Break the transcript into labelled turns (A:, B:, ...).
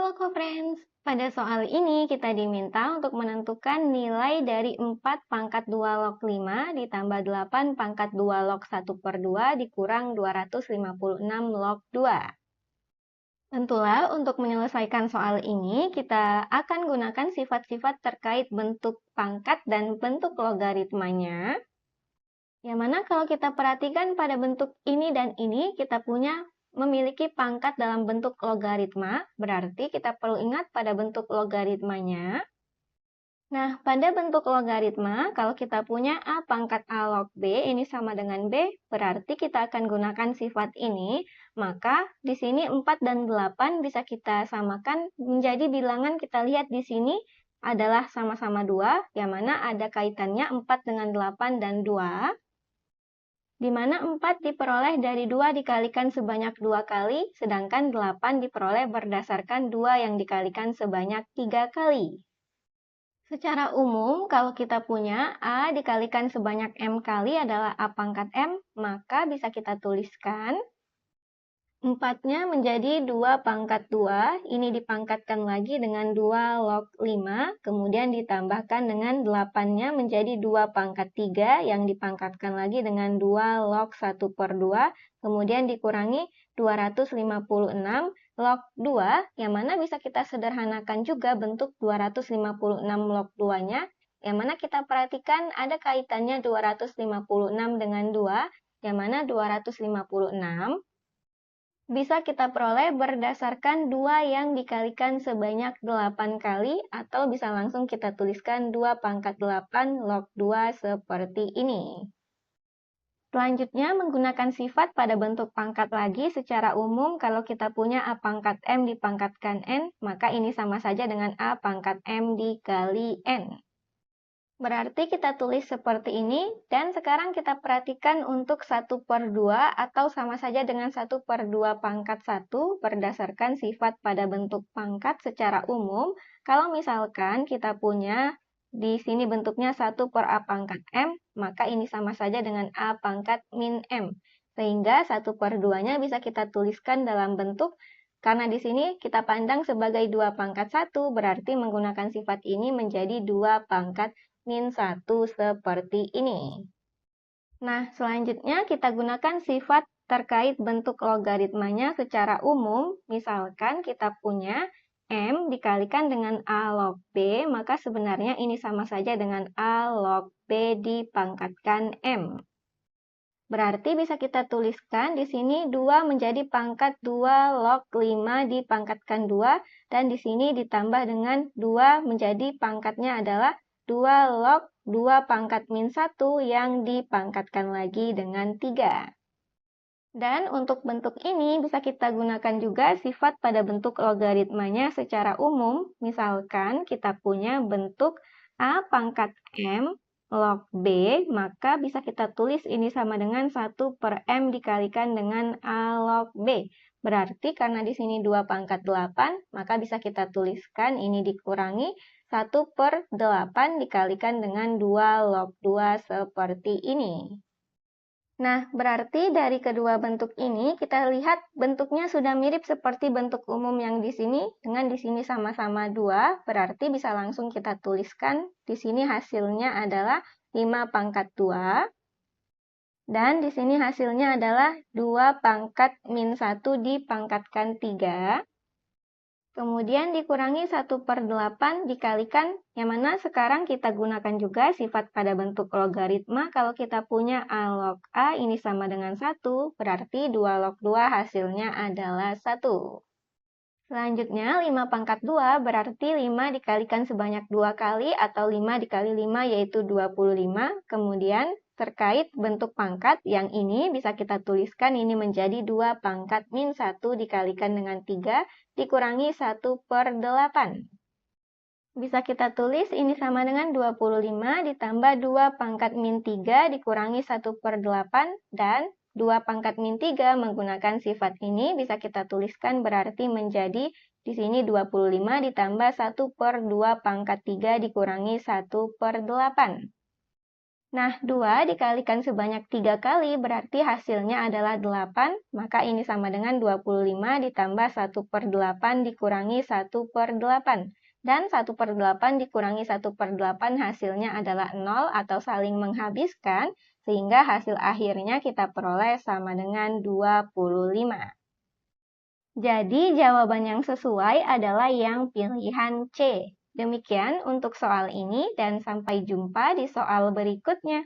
A: Halo co-friends, pada soal ini kita diminta untuk menentukan nilai dari 4 pangkat 2 log 5 ditambah 8 pangkat 2 log 1/2 dikurang 256 log 2. Tentulah untuk menyelesaikan soal ini, kita akan gunakan sifat-sifat terkait bentuk pangkat dan bentuk logaritmanya. Yang mana kalau kita perhatikan pada bentuk ini dan ini, kita punya memiliki pangkat dalam bentuk logaritma, berarti kita perlu ingat pada bentuk logaritmanya. Nah, pada bentuk logaritma, kalau kita punya A pangkat A log B, ini sama dengan B, berarti kita akan gunakan sifat ini, maka di sini 4 dan 8 bisa kita samakan menjadi bilangan kita lihat di sini adalah sama-sama 2, yang mana ada kaitannya 4 dengan 8 dan 2. Di mana 4 diperoleh dari 2 dikalikan sebanyak 2 kali, sedangkan 8 diperoleh berdasarkan 2 yang dikalikan sebanyak 3 kali. Secara umum, kalau kita punya A dikalikan sebanyak M kali adalah A pangkat M, maka bisa kita tuliskan 4-nya menjadi 2 pangkat 2, ini dipangkatkan lagi dengan 2 log 5, kemudian ditambahkan dengan 8-nya menjadi 2 pangkat 3, yang dipangkatkan lagi dengan 2 log 1/2, kemudian dikurangi 256 log 2, yang mana bisa kita sederhanakan juga bentuk 256 log 2-nya, yang mana kita perhatikan ada kaitannya 256 dengan 2, yang mana 256 bisa kita peroleh berdasarkan 2 yang dikalikan sebanyak 8 kali, atau bisa langsung kita tuliskan 2 pangkat 8 log 2 seperti ini. Selanjutnya, menggunakan sifat pada bentuk pangkat lagi secara umum, kalau kita punya A pangkat M dipangkatkan N, maka ini sama saja dengan A pangkat M dikali N. Berarti kita tulis seperti ini, dan sekarang kita perhatikan untuk 1/2 atau sama saja dengan 1/2 pangkat 1 berdasarkan sifat pada bentuk pangkat secara umum. Kalau misalkan kita punya di sini bentuknya 1/A pangkat M, maka ini sama saja dengan A pangkat min M. Sehingga 1/2-nya bisa kita tuliskan dalam bentuk, karena di sini kita pandang sebagai 2 pangkat 1, berarti menggunakan sifat ini menjadi 2 pangkat min 1 seperti ini. Nah, selanjutnya kita gunakan sifat terkait bentuk logaritmanya secara umum. Misalkan kita punya M dikalikan dengan A log B, maka sebenarnya ini sama saja dengan A log B dipangkatkan M. Berarti bisa kita tuliskan di sini 2 menjadi pangkat 2 log 5 dipangkatkan 2, dan di sini ditambah dengan 2 menjadi pangkatnya adalah 2 log 2 pangkat min 1 yang dipangkatkan lagi dengan 3. Dan untuk bentuk ini bisa kita gunakan juga sifat pada bentuk logaritmanya secara umum. Misalkan kita punya bentuk A pangkat M log B, maka bisa kita tulis ini sama dengan 1/M dikalikan dengan A log B. Berarti karena di sini 2 pangkat 8, maka bisa kita tuliskan ini dikurangi 1/8 dikalikan dengan 2 log 2 seperti ini. Nah, berarti dari kedua bentuk ini kita lihat bentuknya sudah mirip seperti bentuk umum yang di sini, dengan di sini sama-sama 2, berarti bisa langsung kita tuliskan di sini hasilnya adalah 5 pangkat 2, dan di sini hasilnya adalah 2 pangkat min 1 dipangkatkan 3. Kemudian dikurangi 1/8 dikalikan, yang mana sekarang kita gunakan juga sifat pada bentuk logaritma. Kalau kita punya A log A ini sama dengan 1, berarti 2 log 2 hasilnya adalah 1. Selanjutnya 5 pangkat 2 berarti 5 dikalikan sebanyak 2 kali, atau 5 dikali 5 yaitu 25. Kemudian terkait bentuk pangkat yang ini bisa kita tuliskan ini menjadi 2 pangkat min 1 dikalikan dengan 3 dikurangi 1/8. Bisa kita tulis ini sama dengan 25 ditambah 2 pangkat min 3 dikurangi 1/8, dan 2 pangkat min 3 menggunakan sifat ini bisa kita tuliskan berarti menjadi di sini 25 ditambah 1/2 pangkat 3 dikurangi 1/8. Nah, 2 dikalikan sebanyak 3 kali berarti hasilnya adalah 8, maka ini sama dengan 25 ditambah 1/8 dikurangi 1/8. Dan 1/8 dikurangi 1/8 hasilnya adalah 0 atau saling menghabiskan, sehingga hasil akhirnya kita peroleh sama dengan 25. Jadi, jawaban yang sesuai adalah yang pilihan C. Demikian untuk soal ini dan sampai jumpa di soal berikutnya.